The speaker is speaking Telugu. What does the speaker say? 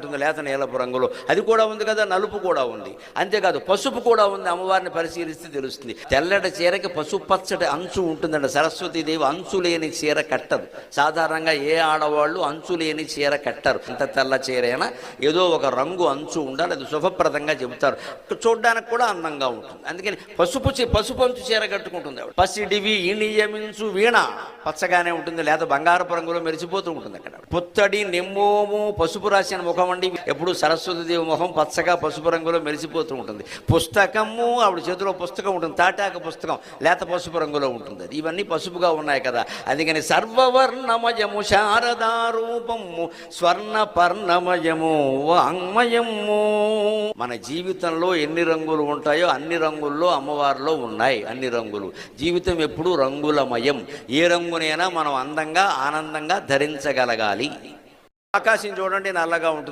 ఉంటుంది లేత నీలపు రంగులో. అది కూడా ఉంది కదా, నలుపు కూడా ఉంది. అంతేకాదు పసుపు కూడా ఉంది. అమ్మవారిని పరిశీలిస్తే తెలుస్తుంది. తెల్లటి చీరకి పసుపు పచ్చటి అంచు ఉంటుందండి. సరస్వతీదేవి అంచు లేని చీర కట్టదు. సాధారణంగా ఏ ఆడవాళ్ళు అంచు లేని చీర కట్టరు. అంత తెల్ల చీరైనా ఏదో ఒక రంగు అంచు ఉండాలి. అది శుభప్రదంగా చెబుతారు. చూడ్డానికి కూడా అందంగా ఉంటుంది. అందుకని పసుపు అంచు చీర కట్టుకుంటుంది ఆవిడ. పసిడివి నియమించు వీణ పచ్చగానే ఉంటుంది, లేదా బంగారపు రంగులో మెరిసిపోతూ ఉంటుంది. అక్కడ పుత్తడి నిమ్మోము పసుపు రాసిన ముఖం అండి. ఎప్పుడు సరస్వతీదేవి ముఖం పచ్చగా పసుపు రంగులో మెరిసిపోతూ ఉంటుంది. పుస్తకము ఆవిడ చేతిలో పుస్తకం ఉంటుంది, తాటాక పుస్తకం లేత పసుపు రంగులో ఉంటుంది. ఇవన్నీ పసుపుగా ఉన్నాయి కదా. అందుకని సర్వవర్ణమయము శారదారూపము స్వర్ణ పర్ణమయము వాంగ్మయము. మన జీవితంలో ఎన్ని రంగులు ఉంటాయో అన్ని రంగుల్లో అమ్మవారిలో ఉన్నాయి. అన్ని రంగులు. జీవితం ఎప్పుడూ రంగులమయం. ఏ రంగునైనా మనం అందంగా ఆనందంగా ధరించగలగాలి. ఆకాశం చూడండి, నల్లగా ఉంటుంది.